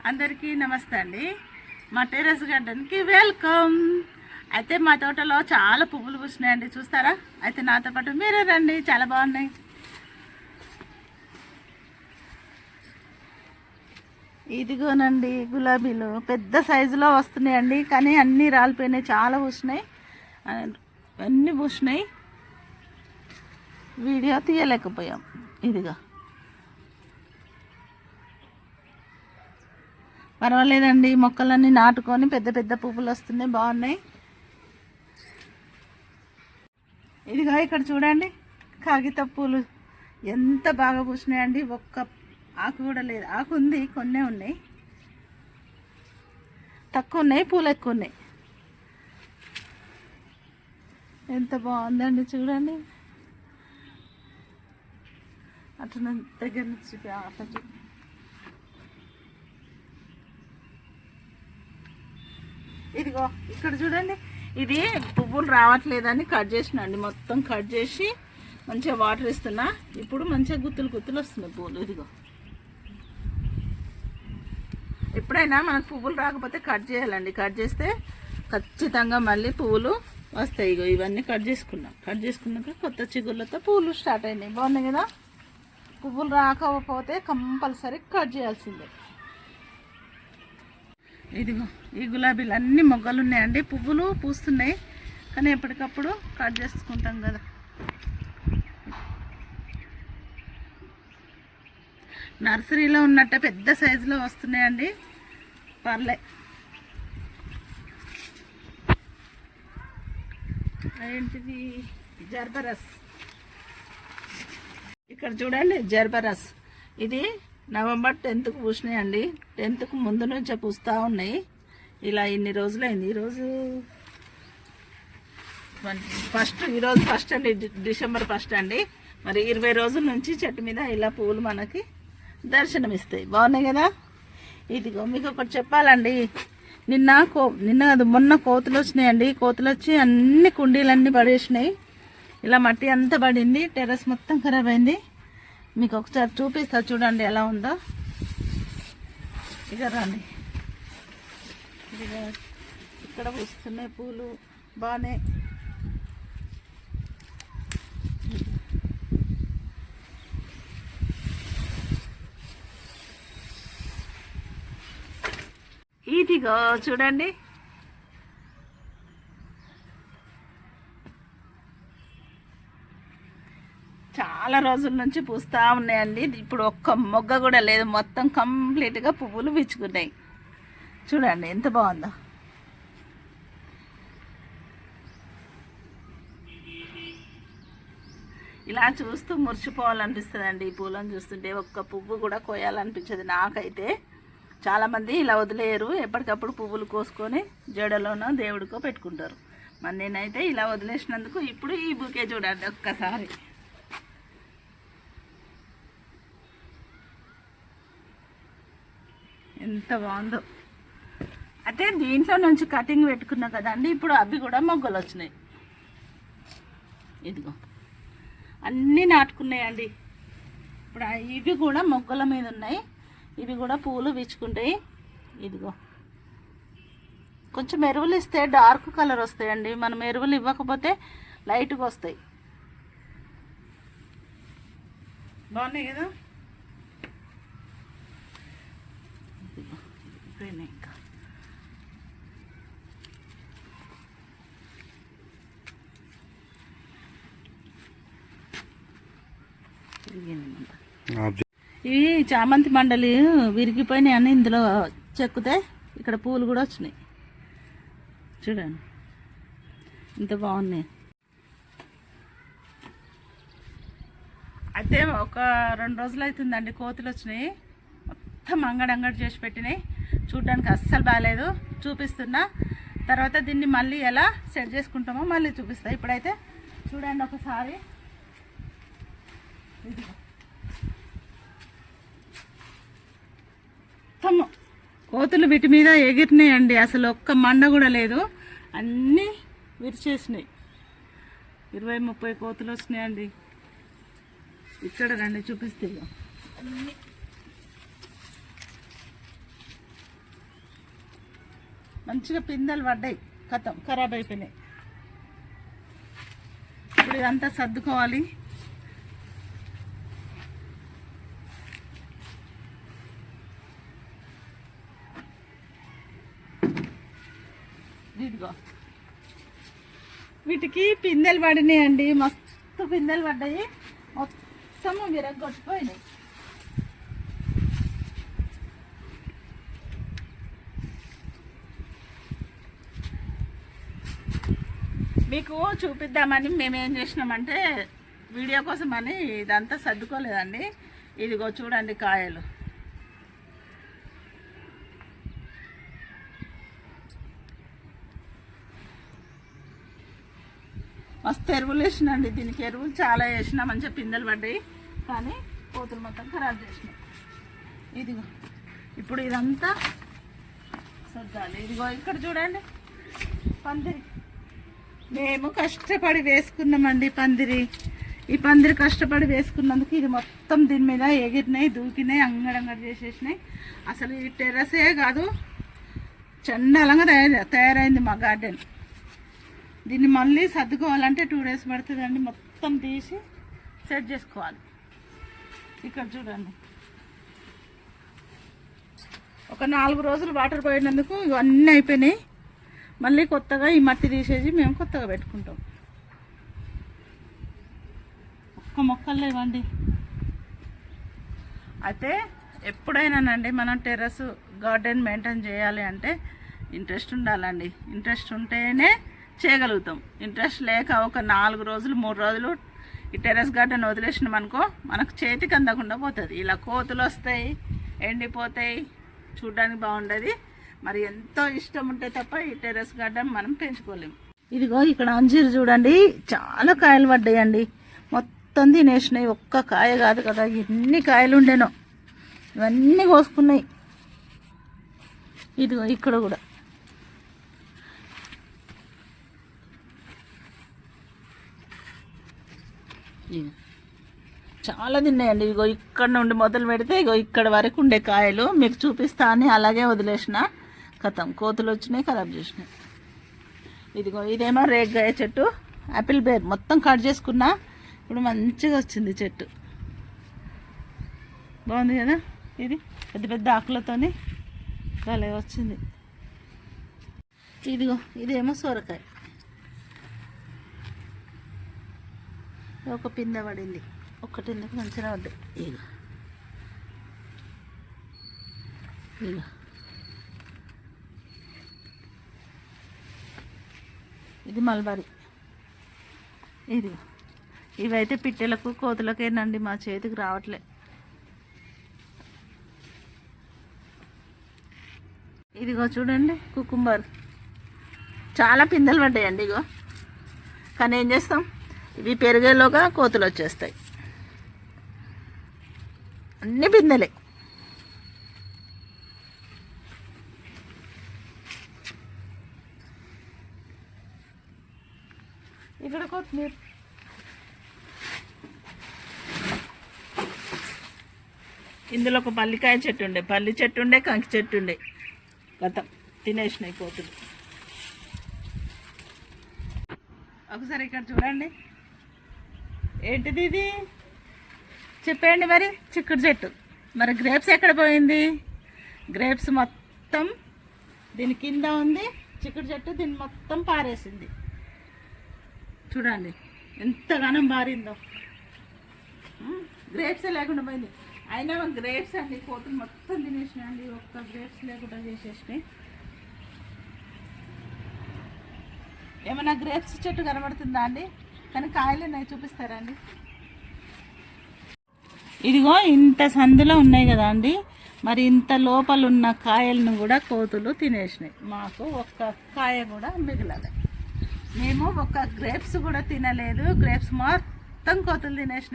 అందరికీ నమస్తే అండి. మా టెర్రస్ గార్డెన్కి వెల్కమ్. అయితే మా తోటలో చాలా పువ్వులు పూసినాయండి, చూస్తారా? అయితే నాతో పాటు మీరే రండి, చాలా బాగున్నాయి. ఇదిగోనండి గులాబీలు పెద్ద సైజులో వస్తున్నాయండి, కానీ అన్నీ రాలిపోయినాయి, చాలా పూసినాయి, అన్నీ పూసినాయి. వీడియో తీయలేకపోయాం. ఇదిగో పర్వాలేదండి, మొక్కలన్నీ నాటుకొని పెద్ద పెద్ద పువ్వులు వస్తున్నాయి, బాగున్నాయి. ఇదిగో ఇక్కడ చూడండి, కాగిత పూలు ఎంత బాగా పూసినాయండి. ఒక్క ఆకు కూడా లేదు, ఆకు ఉంది, కొన్నే ఉన్నాయి, తక్కువ ఉన్నాయి, పూలు ఎక్కువ ఉన్నాయి. ఎంత బాగుందండి చూడండి. అట్లా దగ్గర నుంచి అట్లా ఇదిగో ఇక్కడ చూడండి, ఇది పువ్వులు రావట్లేదని కట్ చేసినండి, మొత్తం కట్ చేసి మంచిగా వాటర్ ఇస్తున్నా. ఇప్పుడు మంచిగా గుత్తులు గుత్తులు వస్తున్నాయి పువ్వులు. ఇదిగో ఎప్పుడైనా మనకు పువ్వులు రాకపోతే కట్ చేయాలండి, కట్ చేస్తే ఖచ్చితంగా మళ్ళీ పువ్వులు వస్తాయి. ఇగో ఇవన్నీ కట్ చేసుకున్నాం, కట్ చేసుకున్నాక కొత్త చిగుళ్ళతో పువ్వులు స్టార్ట్ అయినాయి, బాగున్నాయి కదా. పువ్వులు రాకపోతే కంపల్సరీ కట్ చేయాల్సిందే. ఇదిగో ఈ గులాబీలు అన్ని మొగ్గలు ఉన్నాయండి, పువ్వులు పూస్తున్నాయి, కానీ ఎప్పటికప్పుడు కట్ చేసుకుంటాం కదా. నర్సరీలో ఉన్నట్టే పెద్ద సైజులో వస్తున్నాయండి, పర్లే. ఏంటిది? జర్బరస్. ఇక్కడ చూడండి, జర్బరస్. ఇది నవంబర్ 10కు పూసినాయండి, 10కు ముందు నుంచే పూస్తూ ఉన్నాయి. ఇలా ఇన్ని రోజులైంది. ఈరోజు ఈరోజు ఫస్ట్ అండి, డిసెంబర్ 1 అండి. మరి 20 రోజుల నుంచి చెట్టు మీద ఇలా పువ్వులు మనకి దర్శనమిస్తాయి, బాగున్నాయి కదా. ఇదిగో మీకు ఒకటి చెప్పాలండి, నిన్న అది మొన్న కోతులు వచ్చినాయండి. కోతులు వచ్చి అన్ని కుండీలన్నీ పడేసినాయి, ఇలా మట్టి అంతా పడింది, టెర్రస్ మొత్తం ఖరాబ్ అయింది. మీకు ఒకసారి చూపిస్తా, చూడండి ఎలా ఉందో. ఇక రండి, ఇదిగో ఇక్కడ వస్తున్నాయి పూలు, బాగానే. ఇదిగో చూడండి, చాలా రోజుల నుంచి పూస్తూ ఉన్నాయండి. ఇప్పుడు ఒక్క మొగ్గ కూడా లేదు, మొత్తం కంప్లీట్గా పువ్వులు విచ్చుకున్నాయి. చూడండి ఎంత బాగుందో. ఇలా చూస్తూ మురిసిపోవాలనిపిస్తుంది అండి, ఈ పూలను చూస్తుంటే. ఒక్క పువ్వు కూడా కోయాలనిపించదు నాకైతే. చాలామంది ఇలా వదిలేయరు, ఎప్పటికప్పుడు పువ్వులు కోసుకొని జడలోనో దేవుడికో పెట్టుకుంటారు. మరి నేనైతే ఇలా వదిలేసినందుకు ఇప్పుడు ఈ బుకే చూడండి ఒక్కసారి. ఎంత బాగుందో. అయితే దీంట్లో నుంచి కటింగ్ పెట్టుకున్నా కదండి, ఇప్పుడు అవి కూడా మొగ్గలు వచ్చినాయి. ఇదిగో అన్నీ నాటుకున్నాయండి. ఇప్పుడు ఇవి కూడా మొగ్గల మీద ఉన్నాయి, ఇవి కూడా పూలు విచ్చుకుంటాయి. ఇదిగో కొంచెం ఎరువులు ఇస్తే డార్క్ కలర్ వస్తాయండి, మనం ఎరువులు ఇవ్వకపోతే లైట్గా వస్తాయి. బాగున్నాయి కదా. ఇంకా ఇవి చామంతి మండలి విరిగిపోయినాయి అని ఇందులో చెక్కుతే ఇక్కడ పూలు కూడా వచ్చినాయి, చూడండి ఇంత బాగున్నాయి. అయితే ఒక 2 రోజులు అవుతుందండి, కోతులు వచ్చినాయి, మొత్తం అంగడి చేసి పెట్టినాయి. చూడడానికి అస్సలు బాగాలేదు, చూపిస్తున్నా. తర్వాత దీన్ని మళ్ళీ ఎలా సెట్ చేసుకుంటామో మళ్ళీ చూపిస్తా. ఇప్పుడైతే చూడండి ఒకసారి, మొత్తం కోతులు వీటి మీద ఎగిరినాయండి, అసలు ఒక్క మండ కూడా లేదు, అన్నీ విరిచేసినాయి. 20-30 కోతులు వచ్చినాయండి. ఇక్కడ రండి చూపిస్తే, అన్నీ మంచిగా పిందెలు పడ్డాయి, కథం ఖరాబ్ అయిపోయినాయి. ఇప్పుడు ఇదంతా సర్దుకోవాలి. ఇదిగో వీటికి పిందెలు పడినాయండి, మస్తు పిందెలు పడ్డాయి, మొత్తము విరగొట్టిపోయినాయి. మీకు చూపిద్దామని మేము ఏం చేసినామంటే వీడియో కోసం అని ఇదంతా సర్దుకోలేదండి. ఇదిగో చూడండి కాయలు. మస్తు ఎరువులు వేసినండి, దీనికి ఎరువులు చాలా వేసినా మంచిగా పిందెలు పడ్డాయి, కానీ కోతులు మొత్తం ఖరాబ్ చేసినాయి. ఇదిగో ఇప్పుడు ఇదంతా సర్దాలి. ఇదిగో ఇక్కడ చూడండి పందిరి, మేము కష్టపడి వేసుకున్నామండి పందిరి. ఈ పందిరి కష్టపడి వేసుకున్నందుకు ఇది మొత్తం దీని మీద ఎగిరినాయి, దూకినాయి, అంగడంగడి చేసేసినాయి. అసలు ఈ టెర్రసే కాదు, చండాలంగా తయారైంది మా గార్డెన్. దీన్ని మళ్ళీ సర్దుకోవాలంటే 2 days పడుతుందండి. మొత్తం తీసి సెట్ చేసుకోవాలి. ఇక్కడ చూడండి, ఒక 4 రోజులు వాటర్ పోయినందుకు ఇవన్నీ అయిపోయినాయి. మళ్ళీ కొత్తగా ఈ మట్టి తీసేసి మేము కొత్తగా పెట్టుకుంటాం. ఒక్క మొక్కలు లేవండి. అయితే ఎప్పుడైనానండి మనం టెర్రస్ గార్డెన్ మెయింటైన్ చేయాలి అంటే ఇంట్రెస్ట్ ఉండాలండి. ఇంట్రెస్ట్ ఉంటేనే చేయగలుగుతాం. ఇంట్రెస్ట్ లేక ఒక 4 రోజులు 3 రోజులు ఈ టెర్రస్ గార్డెన్ వదిలేసినాం అనుకో మనకు చేతికి అందకుండా పోతుంది. ఇలా కోతులు వస్తాయి, ఎండిపోతాయి, చూడడానికి బాగుండదు. మరి ఎంతో ఇష్టం ఉంటే తప్ప ఈ టెర్రస్ గార్డెన్ మనం పెంచుకోలేము. ఇదిగో ఇక్కడ అంజీరు చూడండి, చాలా కాయలు పడ్డాయండి, మొత్తం తినేసినాయి. ఒక్క కాయ కాదు కదా, ఎన్ని కాయలు ఉండేనో ఇవన్నీ కోసుకున్నాయి. ఇదిగో ఇక్కడ కూడా చాలా తిన్నాయండి. ఇగో ఇక్కడ నుండి మొదలు పెడితే ఇగో ఇక్కడ వరకు ఉండే కాయలు మీకు చూపిస్తా అని అలాగే వదిలేసిన, కథం కోతులు వచ్చినాయి, ఖరాబ్ చేసినాయి. ఇదిగో ఇదేమో రేగ్గాయ చెట్టు, యాపిల్ బేర్ మొత్తం కట్ చేసుకున్నా. ఇప్పుడు మంచిగా వచ్చింది చెట్టు, బాగుంది కదా. ఇది పెద్ద పెద్ద ఆకులతోని భలే వచ్చింది. ఇదిగో ఇదేమో సొరకాయ, ఒక పిందె పడింది, ఒక్కటి మంచిగా పడ్డాయి. ఇక ఇక ఇది మల్బరీ. ఇది ఇవైతే పిట్టెలకు కోతులకేనండి, మా చేతికి రావట్లే. ఇదిగో చూడండి కుకుంబర్, చాలా పిందెలు పడ్డాయండి. ఇగో కానీ ఏం చేస్తాం, ఇవి పెరిగేలోగా కోతులు వచ్చేస్తాయి. అన్ని పిందెలే. ఇక్కడ కొత్తిమీర, ఇందులో ఒక పల్లికాయ చెట్టు ఉండే, పల్లి చెట్టు ఉండే, కంకి చెట్టు ఉండే, గతం తినేసినాయి కోతులు. ఒకసారి ఇక్కడ చూడండి, ఏంటిది ఇది చెప్పండి. మరి చిక్కుడు చెట్టు, మరి గ్రేప్స్ ఎక్కడ పోయింది? గ్రేప్స్ మొత్తం దీని కింద ఉంది, చిక్కుడు చెట్టు దీన్ని మొత్తం పారేసింది. చూడండి ఎంతగానో మారిందో, గ్రేప్సే లేకుండా పోయింది. అయినా గ్రేప్స్ అండి కోతులు మొత్తం తినేసినాయండి, ఒక్క గ్రేప్స్ లేకుండా చేసేసినాయి. ఏమైనా గ్రేప్స్ చెట్టు కనబడుతుందా అండి? కానీ కాయలు ఉన్నాయి, చూపిస్తారా అండి? ఇదిగో ఇంత సందులో ఉన్నాయి కదా అండి, మరి ఇంత లోపల ఉన్న కాయలను కూడా కోతులు తినేసినాయి. మాకు ఒక్క కాయ కూడా మిగలలే, మేము ఒక్క గ్రేప్స్ కూడా తినలేదు. గ్రేప్స్ మొత్తం కోతులు తినేసినాయి.